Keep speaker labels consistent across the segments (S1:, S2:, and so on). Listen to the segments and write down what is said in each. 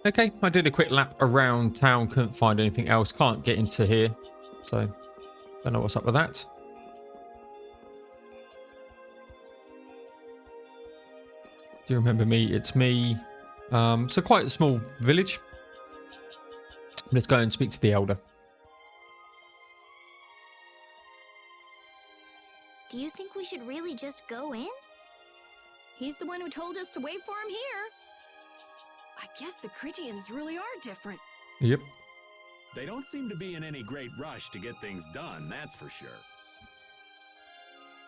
S1: Okay, I did a quick lap around town, couldn't find anything else, can't get into here, so don't know what's up with that. Do you remember me? It's me. So quite a small village. Let's go and speak to the elder.
S2: Do you think we should really just go in?
S3: He's the one who told us to wait for him here.
S4: I guess the Critians really are different.
S1: Yep.
S5: They don't seem to be in any great rush to get things done, that's for sure.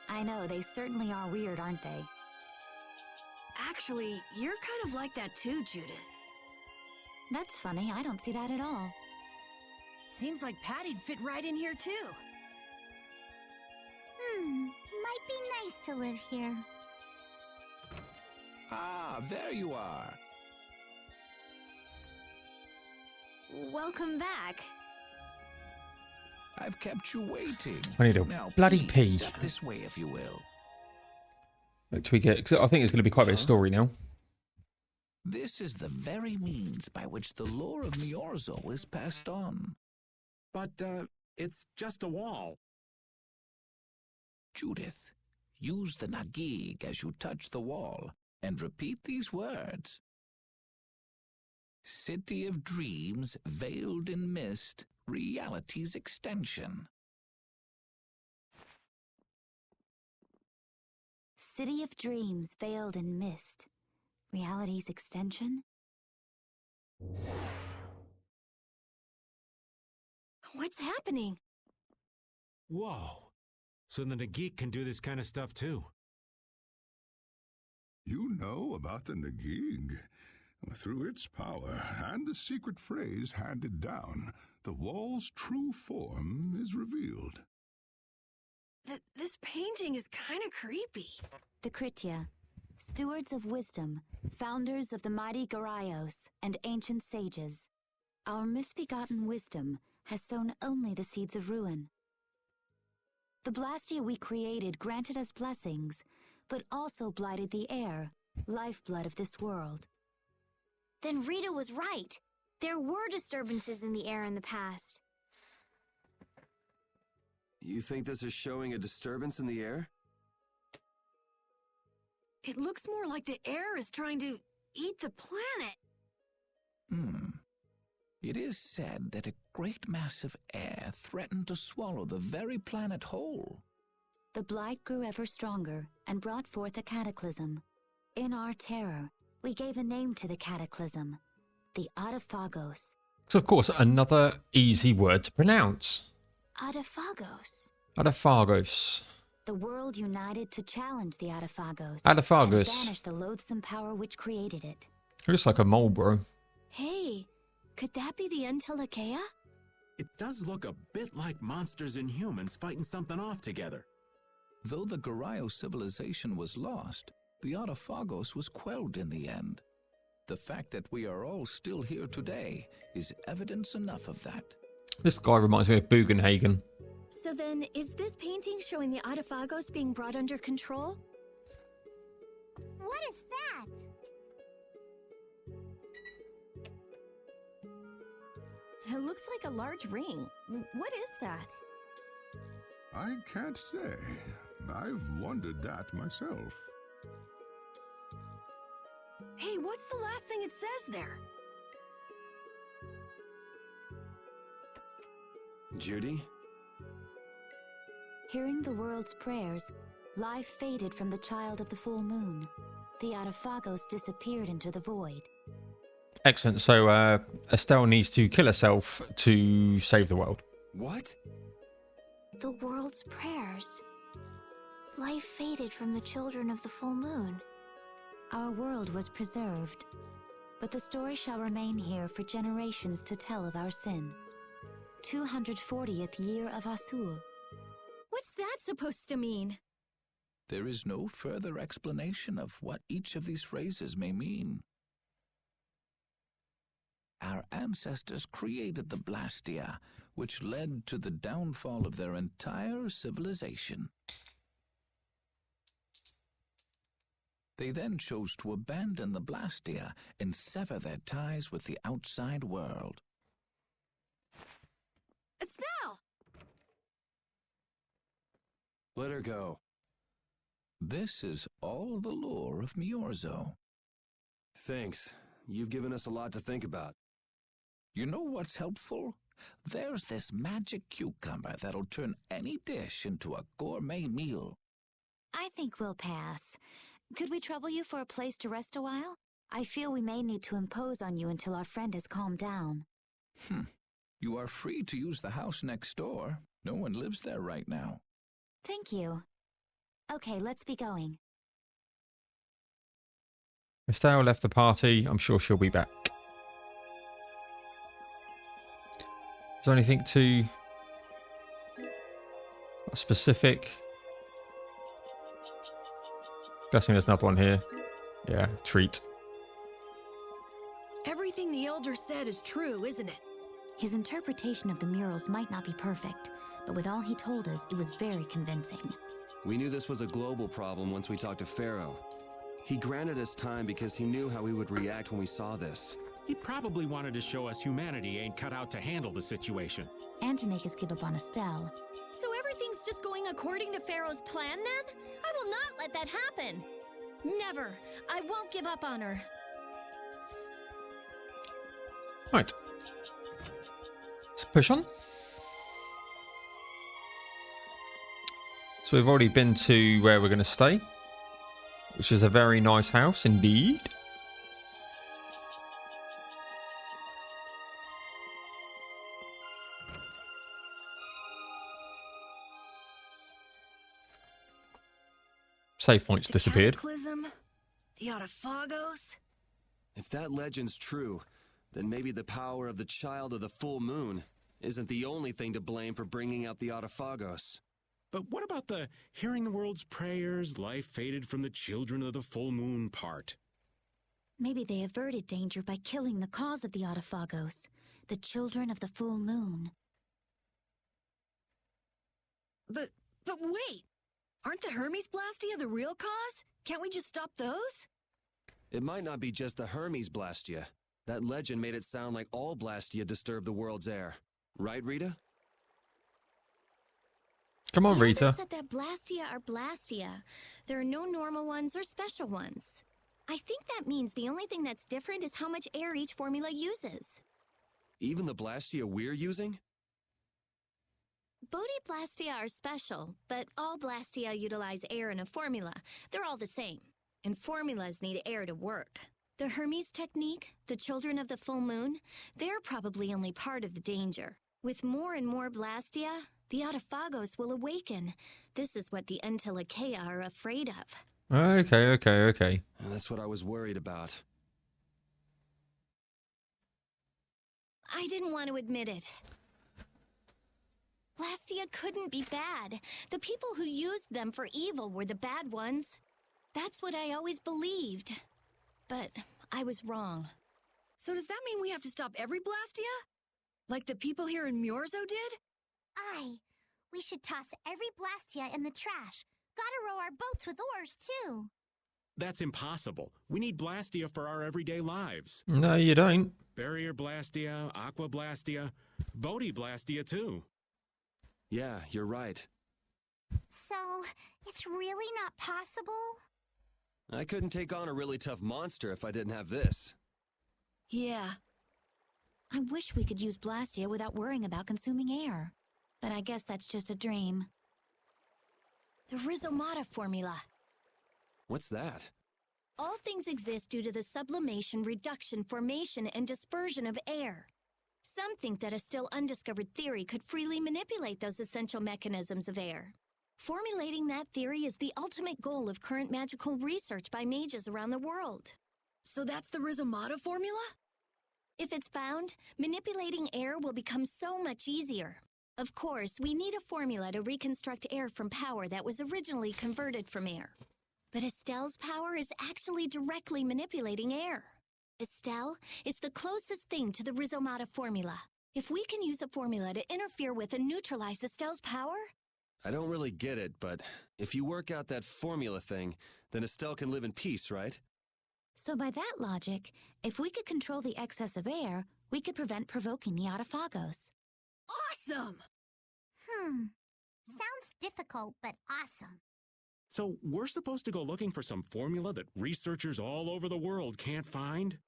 S2: I know, they certainly are weird, aren't they?
S4: Actually, you're kind of like that too, Judith.
S2: That's funny, I don't see that at all.
S4: Seems like Patty'd fit right in here too.
S2: Might be nice to live here.
S6: Ah, there you are.
S2: Welcome back.
S6: I've kept you waiting.
S1: I need a
S6: Now,
S1: bloody
S6: please
S1: pee.
S6: step this way, if you will.
S1: Look, we get, 'cause I think it's going to be quite a bit of story now.
S6: This is the very means by which the lore of Miorzo is passed on.
S5: But, it's just a wall.
S6: Judith, use the Nagig as you touch the wall and repeat these words. City of dreams, veiled in mist, reality's extension.
S2: City of dreams veiled in mist. Reality's extension?
S4: What's happening?
S5: Whoa. So the Nagik can do this kind of stuff too.
S7: You know about the Nagig. Through its power and the secret phrase handed down, the wall's true form is revealed.
S4: This painting is kind of creepy.
S2: The Kritia, stewards of wisdom, founders of the mighty Garaios and ancient sages. Our misbegotten wisdom has sown only the seeds of ruin. The Blastia we created granted us blessings, but also blighted the air, lifeblood of this world.
S8: Then Rita was right. There were disturbances in the air in the past.
S9: You think this is showing a disturbance in the air?
S4: It looks more like the air is trying to eat the planet.
S6: It is said that a great mass of air threatened to swallow the very planet whole.
S2: The blight grew ever stronger and brought forth a cataclysm. In our terror, we gave a name to the cataclysm, the Adaphagos.
S1: So, of course, another easy word to pronounce.
S8: Adaphagos.
S1: Adaphagos.
S2: The world united to challenge the Adaphagos.
S1: Adaphagos.
S2: And banish the loathsome power which created it.
S1: It looks like a mole, bro.
S4: Hey, could that be the Untitled?
S5: It does look a bit like monsters and humans fighting something off together.
S6: Though the Garayo civilization was lost, the Adaphagos was quelled in the end. The fact that we are all still here today is evidence enough of that.
S1: This guy reminds me of Bugenhagen.
S3: So then, is this painting showing the Adaphagos being brought under control?
S8: What is that?
S3: It looks like a large ring. What is that?
S7: I can't say. I've wondered that myself.
S4: Hey, what's the last thing it says there?
S9: Judy?
S2: Hearing the world's prayers, life faded from the child of the full moon. The Adaphagos disappeared into the void.
S1: Excellent. So Estelle needs to kill herself to save the world.
S9: What?
S8: The world's prayers. Life faded from the children of the full moon.
S2: Our world was preserved, but the story shall remain here for generations to tell of our sin. 240th year of Asul.
S3: What's that supposed to mean?
S6: There is no further explanation of what each of these phrases may mean. Our ancestors created the Blastia, which led to the downfall of their entire civilization. They then chose to abandon the Blastia and sever their ties with the outside world.
S4: Estelle!
S9: Let her go.
S6: This is all the lore of Miorzo.
S9: Thanks. You've given us a lot to think about.
S6: You know what's helpful? There's this magic cucumber that'll turn any dish into a gourmet meal.
S2: I think we'll pass. Could we trouble you for a place to rest a while? I feel we may need to impose on you until our friend has calmed down.
S6: You are free to use the house next door. No one lives there right now.
S2: Thank you. Okay, let's be going.
S1: Estelle left the party. I'm sure she'll be back. Is there anything too specific? Guessing there's another one here. Yeah, treat.
S4: Everything the Elder said is true, isn't it?
S2: His interpretation of the murals might not be perfect, but with all he told us, it was very convincing.
S9: We knew this was a global problem once we talked to Pharaoh. He granted us time because he knew how we would react when we saw this.
S5: He probably wanted to show us humanity ain't cut out to handle the situation.
S2: And to make us give up on Estelle.
S3: So everything's just going according to Pharaoh's plan then? I will not let that happen. Never. I won't give up on her.
S1: Right. Let's push on. So we've already been to where we're going to stay, which is a very nice house indeed. Save points
S4: The
S1: disappeared.
S4: Cataclysm? The Autophagos?
S9: If that legend's true, then maybe the power of the child of the full moon isn't the only thing to blame for bringing out the Autophagos.
S5: But what about the hearing the world's prayers, life faded from the children of the full moon part?
S2: Maybe they averted danger by killing the cause of the Autophagos, the children of the full moon.
S4: But wait! Aren't the Hermes Blastia the real cause? Can't we just stop those?
S9: It might not be just the Hermes Blastia. That legend made it sound like all Blastia disturb the world's air. Right, Rita?
S1: Come on,
S3: The
S1: Rita.
S3: Elder said that Blastia are Blastia. There are no normal ones or special ones. I think that means the only thing that's different is how much air each formula uses.
S9: Even the Blastia we're using?
S3: Bodhi Blastia are special, but all Blastia utilize air in a formula. They're all the same, and formulas need air to work. The Hermes technique, the children of the full moon, they're probably only part of the danger. With more and more Blastia, the Autophagos will awaken. This is what the Untitled are afraid of.
S1: Okay.
S9: That's what I was worried about.
S3: I didn't want to admit it. Blastia couldn't be bad. The people who used them for evil were the bad ones. That's what I always believed. But I was wrong.
S4: So does that mean we have to stop every Blastia? Like the people here in Miorzo did?
S8: Aye. We should toss every Blastia in the trash. Gotta row our boats with oars, too.
S5: That's impossible. We need Blastia for our everyday lives.
S1: No, you don't.
S5: Barrier Blastia, Aqua Blastia, Bodhi Blastia too.
S9: Yeah, you're right.
S8: So, it's really not possible?
S9: I couldn't take on a really tough monster if I didn't have this.
S4: Yeah.
S2: I wish we could use Blastia without worrying about consuming air. But I guess that's just a dream.
S3: The Rizzumata Formula.
S9: What's that?
S3: All things exist due to the sublimation, reduction, formation, and dispersion of air. Some think that a still undiscovered theory could freely manipulate those essential mechanisms of air. Formulating that theory is the ultimate goal of current magical research by mages around the world.
S4: So that's the Rizzumata Formula?
S3: If it's found, manipulating air will become so much easier. Of course, we need a formula to reconstruct air from power that was originally converted from air. But Estelle's power is actually directly manipulating air. Estelle is the closest thing to the Rizzumata Formula. If we can use a formula to interfere with and neutralize Estelle's power...
S9: I don't really get it, but if you work out that formula thing, then Estelle can live in peace, right?
S2: So by that logic, if we could control the excess of air, we could prevent provoking the Autophagos.
S4: Awesome!
S8: Sounds difficult, but awesome.
S5: So we're supposed to go looking for some formula that researchers all over the world can't find?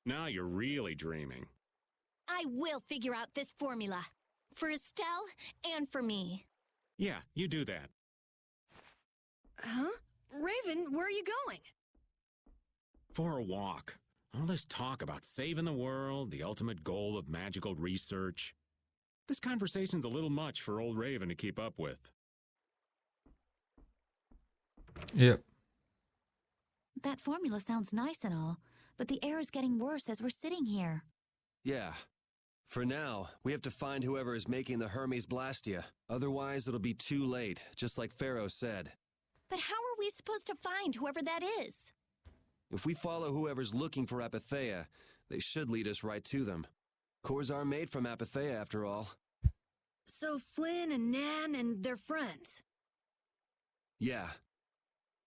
S5: Now you're really dreaming.
S3: I will figure out this formula. For Estelle and for me.
S5: Yeah, you do that.
S4: Huh? Raven, where are you going?
S5: For a walk. All this talk about saving the world, the ultimate goal of magical research. This conversation's a little much for old Raven to keep up with.
S1: Yep.
S2: That formula sounds nice and all, but the air is getting worse as we're sitting here.
S9: Yeah. For now, we have to find whoever is making the Hermes Blastia. Otherwise, it'll be too late, just like Pharaoh said.
S3: But how are we supposed to find whoever that is?
S9: If we follow whoever's looking for Apatheia, they should lead us right to them. Cores are made from Apatheia, after all.
S4: So Flynn and Nan and their friends.
S9: Yeah,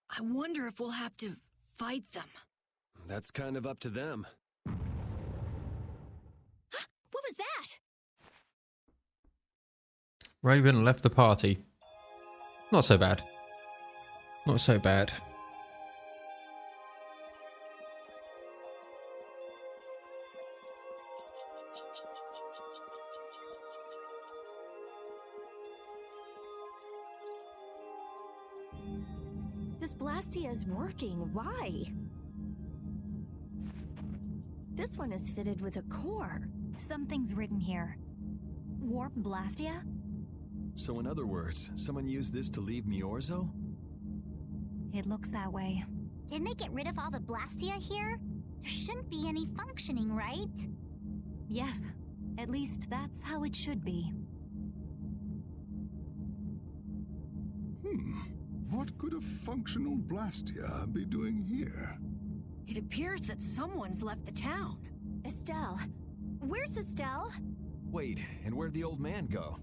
S4: I wonder if we'll have to fight them.
S9: that's kind of up to them.
S3: What was that?
S1: Raven left the party. Not so bad. Not so bad.
S3: This Blastia is working. Why? This one is fitted with a core.
S2: Something's written here. Warp Blastia?
S10: So in other words, someone used this to leave Miorzo?
S2: It looks that way.
S8: Didn't they get rid of all the Blastia here? There shouldn't be any functioning, right?
S2: Yes. At least that's how it should be.
S7: What could a functional Blastia be doing here?
S4: It appears that someone's left the town.
S3: Estelle. Where's Estelle?
S10: Wait, and where'd the old man go?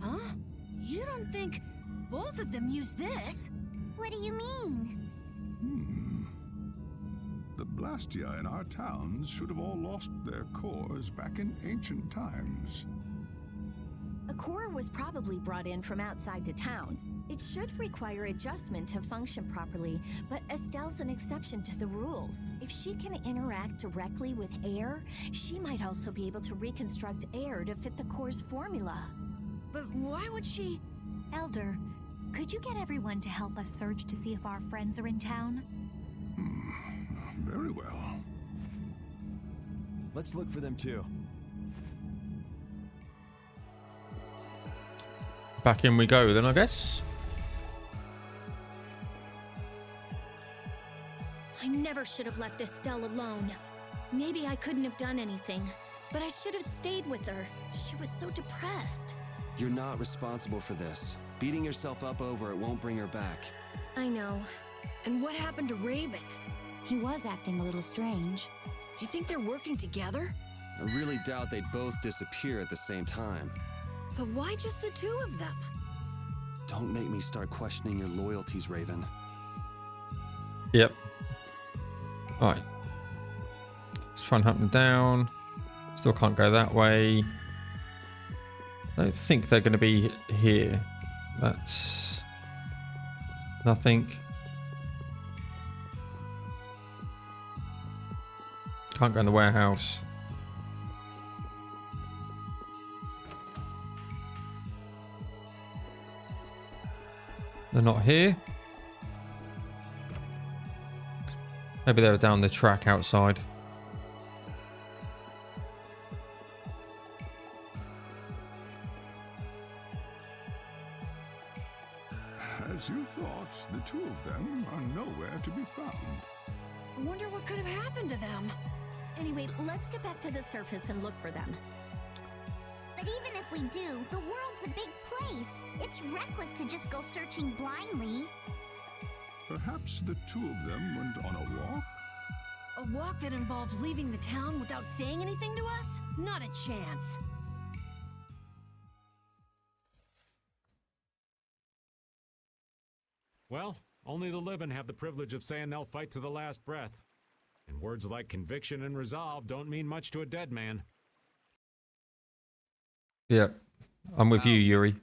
S4: Huh? You don't think both of them used this?
S8: What do you mean?
S7: The Blastia in our towns should have all lost their cores back in ancient times.
S3: A core was probably brought in from outside the town. It should require adjustment to function properly, but Estelle's an exception to the rules. If she can interact directly with air, she might also be able to reconstruct air to fit the core's formula.
S4: But why would she?
S2: Elder, could you get everyone to help us search to see if our friends are in town?
S7: Very well.
S10: Let's look for them too.
S1: Back in we go then, I guess.
S3: I never should have left Estelle alone. Maybe I couldn't have done anything, but I should have stayed with her. She was so depressed.
S9: You're not responsible for this. Beating yourself up over it won't bring her back.
S3: I know.
S4: And what happened to Raven?
S2: He was acting a little strange.
S4: You think they're working together?
S9: I really doubt they'd both disappear at the same time.
S4: But why just the two of them?
S9: Don't make me start questioning your loyalties, Raven.
S1: Yep. Alright. Let's try and hunt them down. Still can't go that way. I don't think they're going to be here. That's nothing. Can't go in the warehouse. They're not here. Maybe they were down the track outside.
S7: As you thought, the two of them are nowhere to be found.
S4: I wonder what could have happened to them.
S3: Anyway, let's get back to the surface and look for them.
S8: But even if we do, the world's a big place. It's reckless to just go searching blindly.
S7: Perhaps the two of them went on a walk?
S4: A walk that involves leaving the town without saying anything to us? Not a chance.
S5: Well, Only the living have the privilege of saying they'll fight to the last breath. And words like conviction and resolve don't mean much to a dead man.
S1: Yeah, I'm with you, Yuri.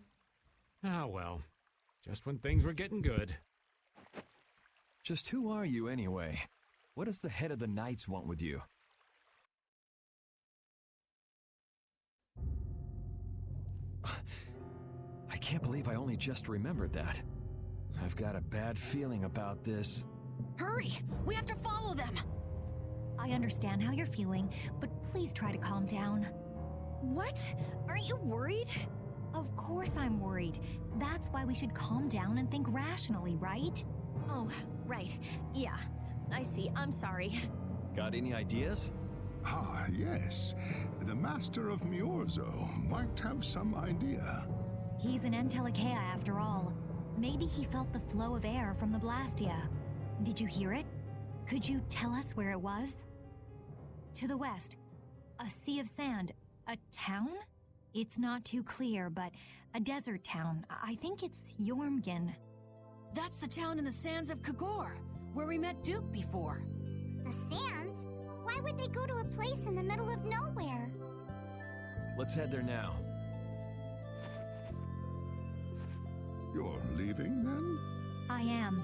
S5: Ah, well. Just when things were getting good.
S10: Just who are you anyway? What does the head of the Knights want with you? I can't believe I only just remembered that. I've got a bad feeling about this.
S4: Hurry! We have to follow them!
S3: I understand how you're feeling, but please try to calm down.
S4: What? Aren't you worried?
S3: Of course I'm worried. That's why we should calm down and think rationally, right?
S4: Oh, right. Yeah. I see. I'm sorry.
S10: Got any ideas?
S7: Ah, yes. The Master of Miorzo might have some idea.
S3: He's an Entelekea after all. Maybe he felt the flow of air from the Blastia. Did you hear it? Could you tell us where it was? To the west. A sea of sand. A town? It's not too clear, but a desert town. I think it's Jormungand.
S4: That's the town in the sands of Kagor, where we met Duke before.
S11: The sands? Why would they go to a place in the middle of nowhere?
S10: Let's head there now.
S7: You're leaving, then?
S3: I am.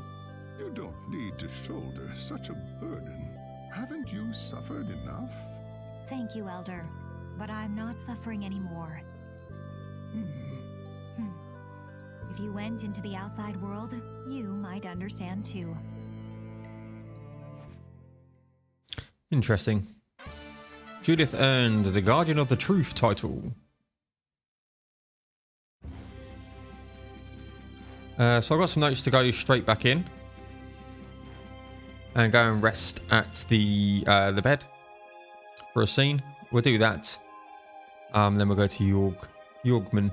S7: You don't need to shoulder such a burden. Haven't you suffered enough?
S3: Thank you, Elder. But I'm not suffering anymore. If you went into the outside world, you might understand too.
S1: Interesting. Judith earned the Guardian of the Truth title. So I've got some notes to go straight back in and go and rest at the bed for a scene. We'll do that. Then we'll go to Jormungand.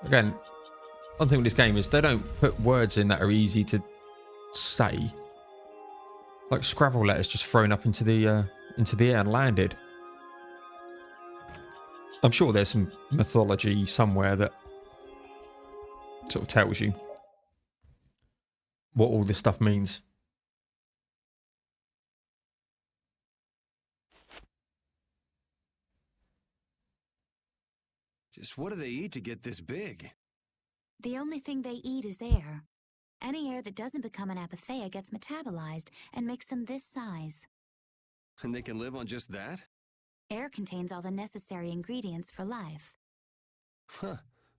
S1: Again, one thing with this game is they don't put words in that are easy to say. Like Scrabble letters just thrown up into the air and landed. I'm sure there's some mythology somewhere that sort of tells you what all this stuff means.
S9: Just what do they eat to get this big?
S2: The only thing they eat is air. Any air that doesn't become an apatheia gets metabolized and makes them this size.
S9: And they can live on just that?
S2: Air contains all the necessary ingredients for life.
S9: Huh.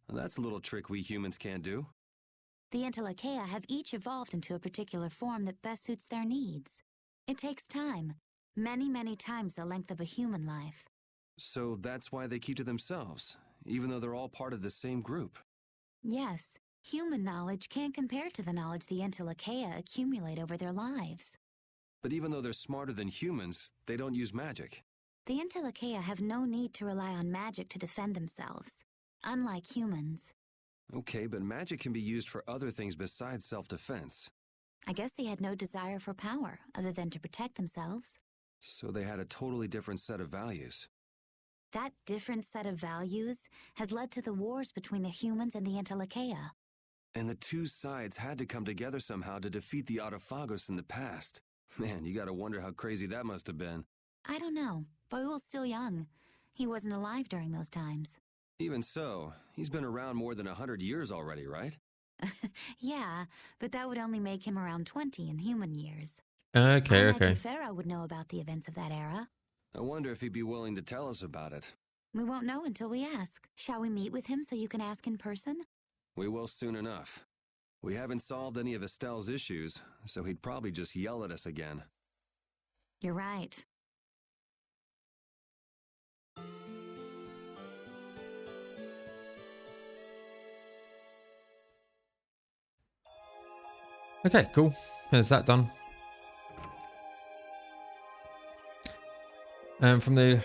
S9: Well, that's a little trick we humans can't do.
S2: The Entelekea have each evolved into a particular form that best suits their needs. It takes time. Many, many times the length of a human life.
S9: So that's why they keep to themselves, even though they're all part of the same group.
S2: Yes, human knowledge can't compare to the knowledge the Entelekea accumulate over their lives.
S9: But even though they're smarter than humans, they don't use magic.
S2: The Entelekea have no need to rely on magic to defend themselves, unlike humans.
S9: Okay, but magic can be used for other things besides self-defense.
S2: I guess they had no desire for power, other than to protect themselves.
S9: So they had a totally different set of values.
S2: That different set of values has led to the wars between the humans and the Entelekea.
S9: And the two sides had to come together somehow to defeat the Autophagos in the past. Man, you gotta wonder how crazy that must have been.
S2: I don't know. Boyul's still young. He wasn't alive during those times.
S9: Even so, he's been around more than 100 years already, right?
S2: Yeah, but that would only make him around 20 in human years.
S1: Okay.
S2: Pharaoh would know about the events of that era.
S9: I wonder if he'd be willing to tell us about it.
S2: We won't know until we ask. Shall we meet with him so you can ask in person?
S9: We will soon enough. We haven't solved any of Estelle's issues, so he'd probably just yell at us again.
S2: You're right.
S1: Okay, cool. There's that done. And from the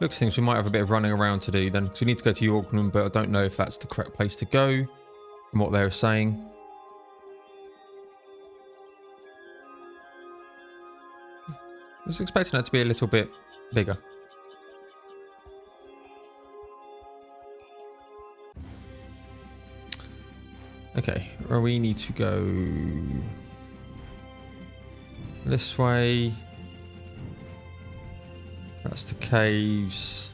S1: looks of things, we might have a bit of running around to do then, because we need to go to Jormungand, but I don't know if that's the correct place to go and what they were saying. I was expecting that to be a little bit bigger. Okay, well, we need to go this way. That's the caves.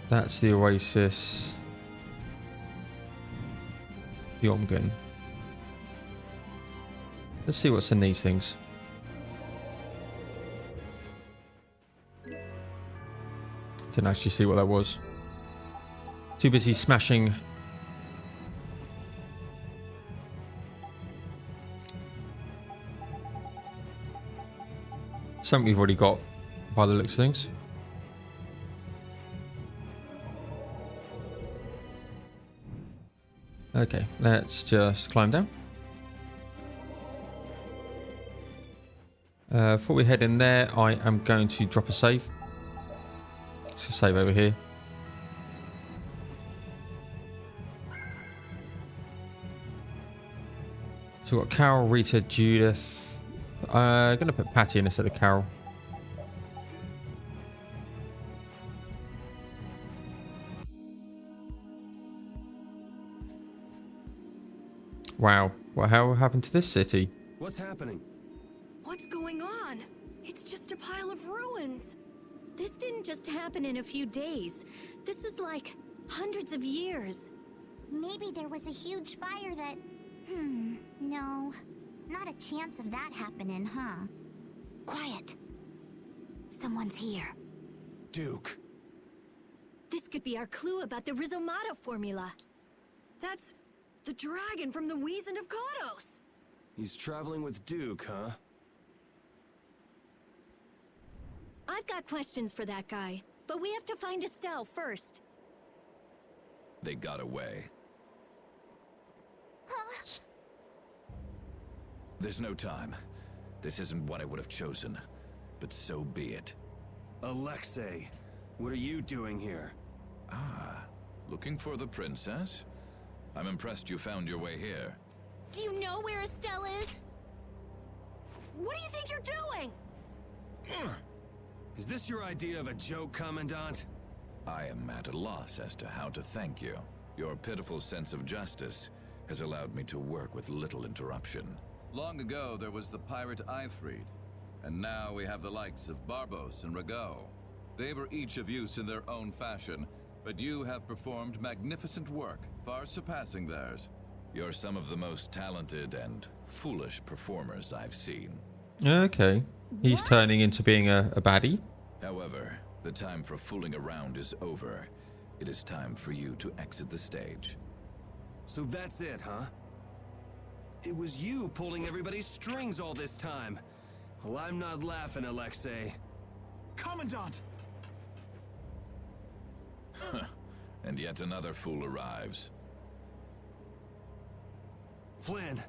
S1: That's the oasis. Yomgan. Let's see what's in these things. Didn't actually see what that was. Too busy smashing something we've already got by the looks of things. Okay, let's just climb down. Before we head in there, I am going to drop a save. Let's just save over here. So we've got Carol, Rita, Judith. I'm going to put Patty in instead of Carol. Wow, what hell happened to this city?
S9: What's happening?
S4: What's going on? It's just a pile of ruins.
S3: This didn't just happen in a few days. This is like hundreds of years.
S11: Maybe there was a huge fire that... no. Not a chance of that happening, huh?
S2: Quiet. Someone's here.
S9: Duke.
S3: This could be our clue about the Rizzumata Formula.
S4: That's the dragon from the Weasand of Kados.
S9: He's traveling with Duke, huh?
S3: I've got questions for that guy, but we have to find Estelle first.
S6: They got away. There's no time. This isn't what I would have chosen, but so be it.
S9: Alexei, what are you doing here?
S6: Ah, looking for the princess? I'm impressed you found your way here.
S3: Do you know where Estelle is?
S4: What do you think you're doing?
S9: Is this your idea of a joke, Commandant?
S6: I am at a loss as to how to thank you. Your pitiful sense of justice has allowed me to work with little interruption. Long ago, there was the pirate Eifried, and now we have the likes of Barbos and Rago. They were each of use in their own fashion, but you have performed magnificent work, far surpassing theirs. You're some of the most talented and foolish performers I've seen.
S1: Okay. He's turning into being a baddie.
S6: However, the time for fooling around is over. It is time for you to exit the stage.
S9: So that's it, huh? It was you pulling everybody's strings all this time. Well, I'm not laughing, Alexei.
S12: Commandant!
S6: And yet another fool arrives.
S9: Flynn!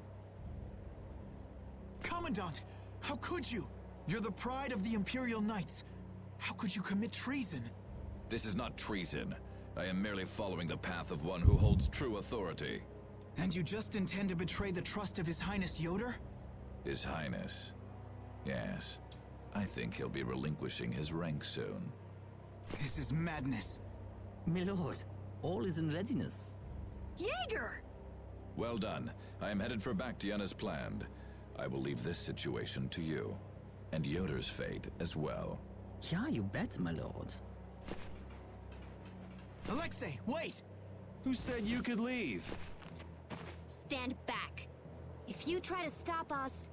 S12: Commandant! How could you? You're the pride of the Imperial Knights. How could you commit treason?
S6: This is not treason. I am merely following the path of one who holds true authority.
S12: And you just intend to betray the trust of His Highness Yoder?
S6: His Highness? Yes. I think he'll be relinquishing his rank soon.
S12: This is madness.
S13: My lord, all is in readiness.
S4: Jaeger!
S6: Well done. I am headed for Bhaktiyan as planned. I will leave this situation to you. And Yoder's fate as well.
S13: Yeah, you bet, my lord.
S12: Alexei, wait!
S9: Who said you could leave?
S3: Stand back. If you try to stop us,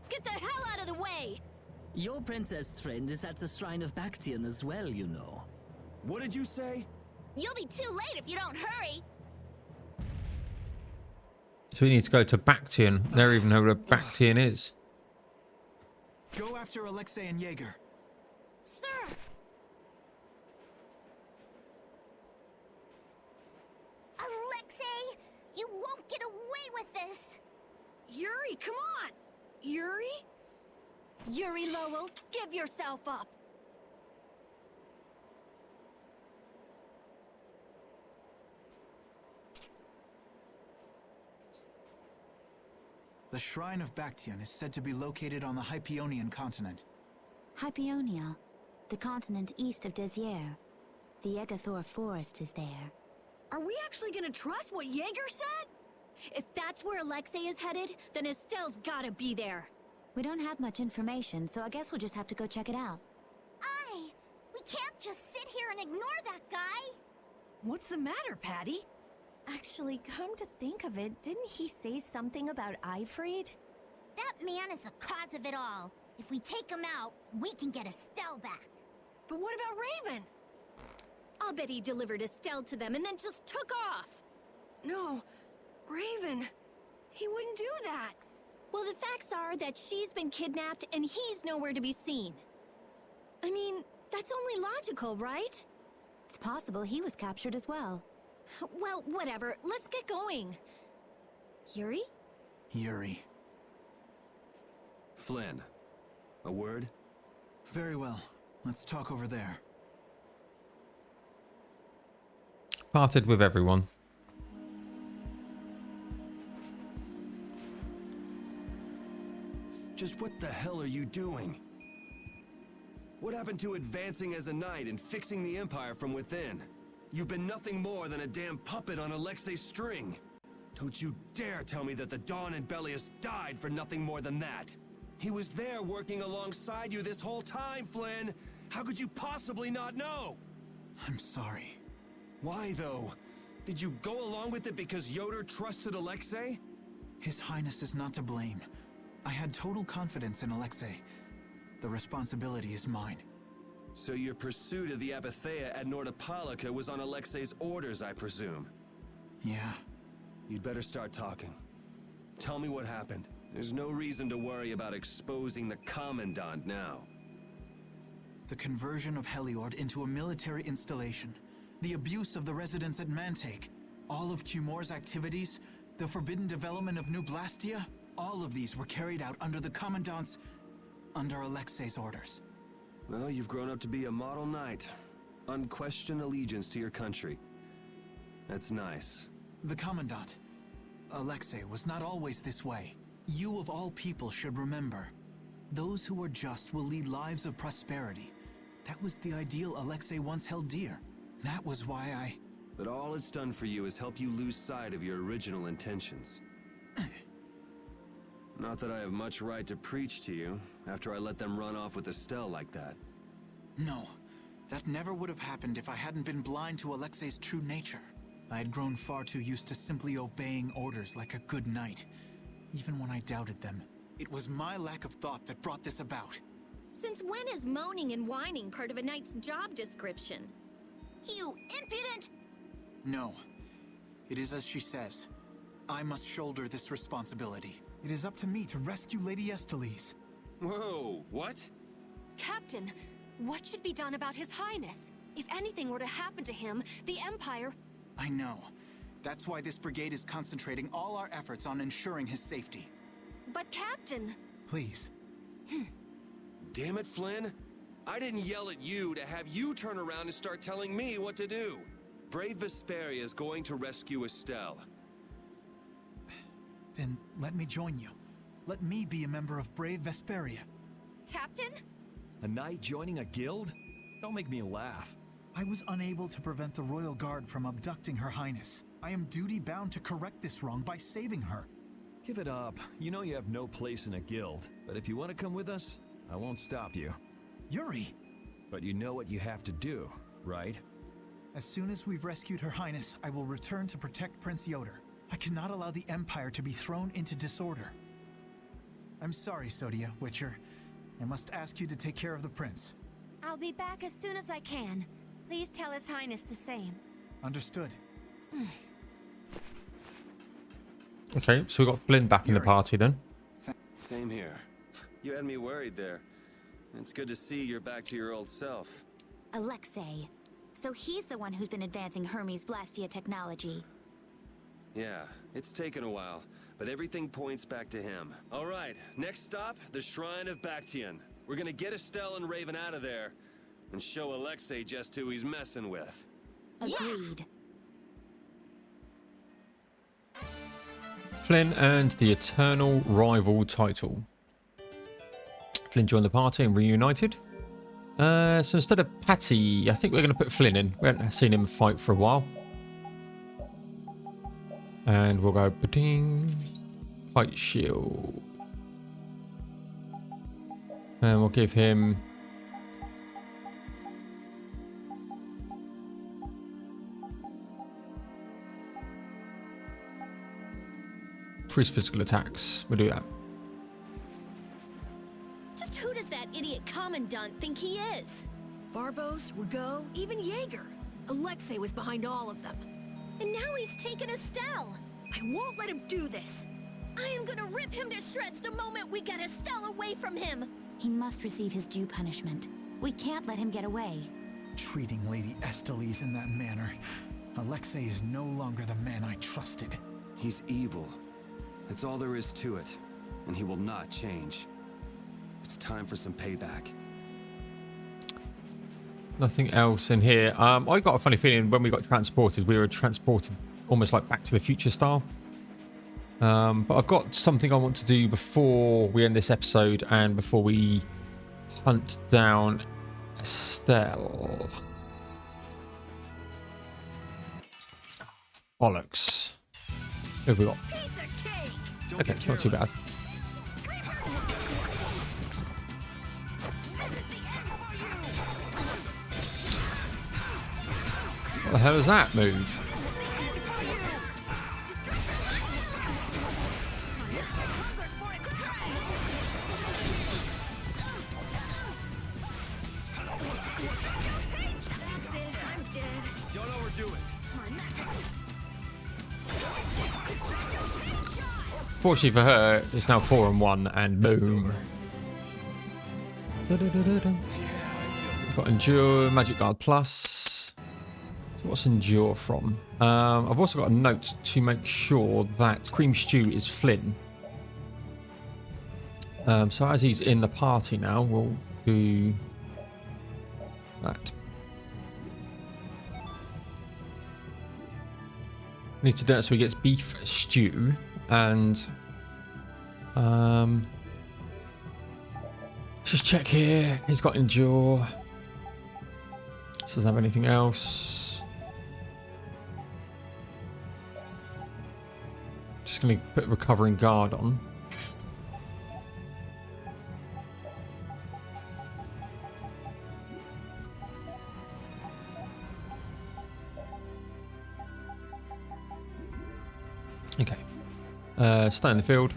S3: get the hell out of the way!
S13: Your princess friend is at the Shrine of Baktiyan as well, you know.
S9: What did you say?
S11: You'll be too late if you don't hurry.
S1: So we need to go to Bhaktiyan. They don't even know what a Bhaktiyan is.
S12: Go after Alexei and Jaeger.
S3: Sir!
S11: Alexei, you won't get away with this.
S4: Yuri, come on! Yuri?
S3: Yuri Lowell, give yourself up!
S12: The Shrine of Baktiyan is said to be located on the Hypeonian continent.
S2: Hypeonia, the continent east of Desier. The Egathor forest is there.
S4: Are we actually gonna trust what Jaeger said?
S3: If that's where Alexei is headed, then Estelle's gotta be there.
S2: We don't have much information, so I guess we'll just have to go check it out.
S11: We can't just sit here and ignore that guy!
S4: What's the matter, Patty?
S3: Actually, come to think of it, didn't he say something about Eifried?
S11: That man is the cause of it all. If we take him out, we can get Estelle back.
S4: But what about Raven?
S3: I'll bet he delivered Estelle to them and then just took off.
S4: No, Raven. He wouldn't do that.
S3: Well, the facts are that she's been kidnapped and he's nowhere to be seen. I mean, that's only logical, right?
S2: It's possible he was captured as well.
S3: Well, whatever. Let's get going. Yuri?
S12: Yuri.
S9: Flynn, a word?
S12: Very well. Let's talk over there.
S1: Parted with everyone.
S9: Just what the hell are you doing? What happened to advancing as a knight and fixing the Empire from within? You've been nothing more than a damn puppet on Alexei's string. Don't you dare tell me that the Dawn and Bellius died for nothing more than that. He was there working alongside you this whole time, Flynn. How could you possibly not know?
S12: I'm sorry.
S9: Why, though? Did you go along with it because Yoder trusted Alexei?
S12: His Highness is not to blame. I had total confidence in Alexei. The responsibility is mine.
S9: So your pursuit of the Apatheia at Nordopolica was on Alexei's orders, I presume?
S12: Yeah.
S9: You'd better start talking. Tell me what happened. There's no reason to worry about exposing the Commandant now.
S12: The conversion of Heliord into a military installation, the abuse of the residents at Mantake, all of Cumor's activities, the forbidden development of New Blastia, all of these were carried out under the Commandant's... under Alexei's orders.
S9: Well, you've grown up to be a model knight. Unquestioned allegiance to your country. That's nice.
S12: The Commandant, Alexei, was not always this way. You of all people should remember. Those who are just will lead lives of prosperity. That was the ideal Alexei once held dear. That was why I...
S9: But all it's done for you is help you lose sight of your original intentions. Not that I have much right to preach to you, after I let them run off with Estelle like that.
S12: No, that never would have happened if I hadn't been blind to Alexei's true nature. I had grown far too used to simply obeying orders like a good knight, even when I doubted them. It was my lack of thought that brought this about.
S3: Since when is moaning and whining part of a knight's job description?
S11: You impudent!
S12: No. It is as she says. I must shoulder this responsibility. It is up to me to rescue Lady Estellise.
S9: Whoa, what?
S14: Captain, what should be done about His Highness? If anything were to happen to him, the Empire...
S12: I know. That's why this brigade is concentrating all our efforts on ensuring his safety.
S14: But Captain...
S12: Please.
S9: Damn it, Flynn. I didn't yell at you to have you turn around and start telling me what to do. Brave Vesperia is going to rescue Estelle.
S12: Then let me join you. Let me be a member of Brave Vesperia.
S14: Captain?
S10: A knight joining a guild? Don't make me laugh.
S12: I was unable to prevent the Royal Guard from abducting Her Highness. I am duty-bound to correct this wrong by saving her.
S10: Give it up. You know you have no place in a guild. But if you want to come with us, I won't stop you.
S12: Yuri!
S10: But you know what you have to do, right?
S12: As soon as we've rescued Her Highness, I will return to protect Prince Yoder. I cannot allow the Empire to be thrown into disorder. I'm sorry, Sodia, Witcher. I must ask you to take care of the prince.
S14: I'll be back as soon as I can. Please tell His Highness the same.
S12: Understood.
S1: Okay, so we got Flynn back in the party then.
S9: Same here. You had me worried there. It's good to see you're back to your old self.
S2: Alexei. So he's the one who's been advancing Hermes Blastia technology.
S9: Yeah, it's taken a while, but everything points back to him. All right, next stop, the Shrine of Baktiyan. We're gonna get Estelle and Raven out of there and show Alexei just who he's messing with.
S2: Agreed.
S1: Flynn earned the Eternal Rival title. Flynn joined the party and reunited. So instead of Patty, I think we're going to put Flynn in. We haven't seen him fight for a while. And we'll go ba-ding. Fight shield. And we'll give him increased physical attacks. We'll do that.
S3: Just who does that idiot commandant think he is?
S4: Barbos, Rigaud, even Jaeger. Alexei was behind all of them.
S3: And now he's taken Estelle.
S4: I won't let him do this.
S3: I am gonna rip him to shreds the moment we get Estelle away from him.
S2: He must receive his due punishment. We can't let him get away.
S12: Treating Lady Estellise in that manner. Alexei is no longer the man I trusted.
S9: He's evil. That's all there is to it. And he will not change. It's time for some payback.
S1: Nothing else in here. I got a funny feeling when we got transported, we were transported almost like Back to the Future style. But I've got something I want to do before we end this episode and before we hunt down Estelle. Bollocks. Who have we got? Okay, it's not too bad. What the hell is that move?
S9: Don't overdo it.
S1: Fortunately for her, it's now 4-1 and boom. Got Endure, Magic Guard Plus. So what's Endure from? I've also got a note to make sure that Cream Stew is Flynn. So as he's in the party now, we'll do that. Need to do that so he gets beef stew and just check here. He's got Endure. Doesn't have anything else. Just gonna put Recovering Guard on. Okay. Stay in the field.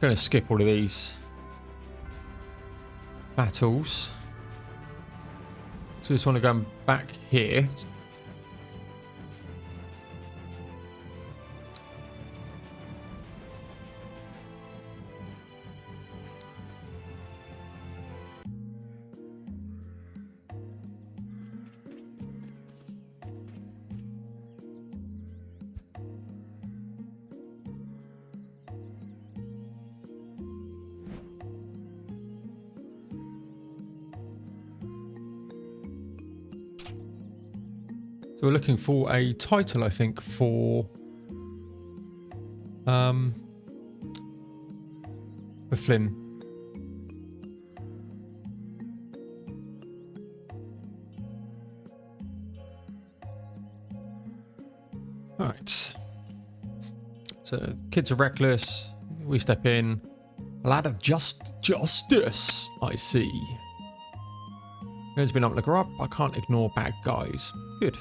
S1: Gonna skip all of these battles. So just want to go back here. So we're looking for a title, I think, for Flynn. All right. So kids are reckless. We step in. A lad of justice. I see. He's been able to grow up. I can't ignore bad guys. Good.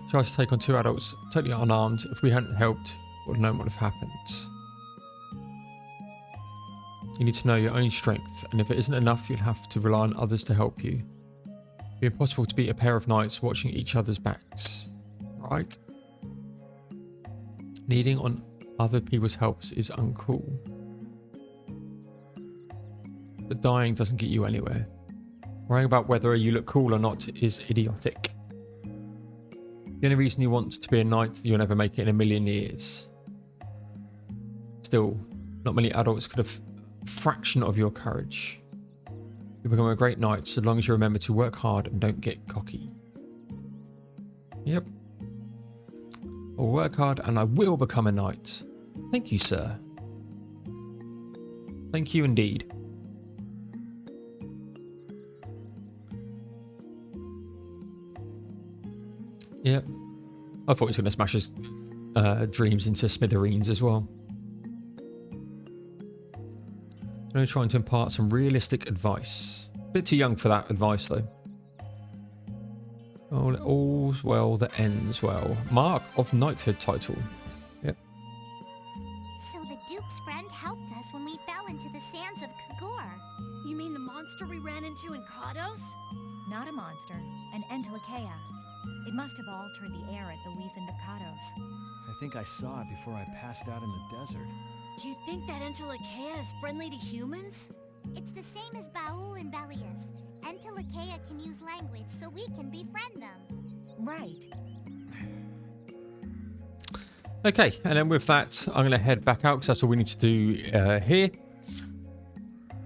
S1: Tries to take on 2 adults, totally unarmed. If we hadn't helped, would no one would have happened. You need to know your own strength, and if it isn't enough, you'll have to rely on others to help you. It'd be impossible to beat a pair of knights watching each other's backs. Right? Needing on other people's helps is uncool. But dying doesn't get you anywhere. Worrying about whether you look cool or not is idiotic. The only reason you want to be a knight, you'll never make it in a million years. Still, not many adults could have a fraction of your courage. You'll become a great knight so long as you remember to work hard and don't get cocky. Yep. I'll work hard and I will become a knight. Thank you, sir. Thank you indeed. Yep. I thought he was going to smash his dreams into smithereens as well. Only trying to impart some realistic advice. A bit too young for that advice, though. Oh, all's well that ends well. Mark of Knighthood title. Yep.
S11: So the Duke's friend helped us when we fell into the sands of Kagor.
S4: You mean the monster we ran into in Kados?
S15: Not a monster, an Entelekea. It must have altered the air at the Wiesen of Kados.
S10: I think I saw it before I passed out in the desert.
S4: Do you think that Entelekea is friendly to humans?
S11: It's the same as Baul and Belius. Entelekea can use language, so we can befriend them.
S15: Right.
S1: Okay, and then with that, I'm going to head back out because that's all we need to do here.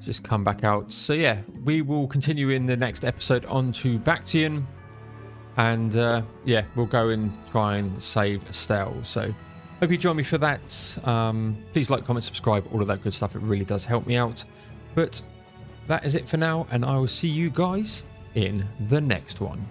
S1: Just come back out. So yeah, we will continue in the next episode on to Bhaktiyan. And yeah, we'll go and try and save Estelle. So hope you join me for that. Please like, comment, subscribe, all of that good stuff. It really does help me out. But that is it for now, and I will see you guys in the next one.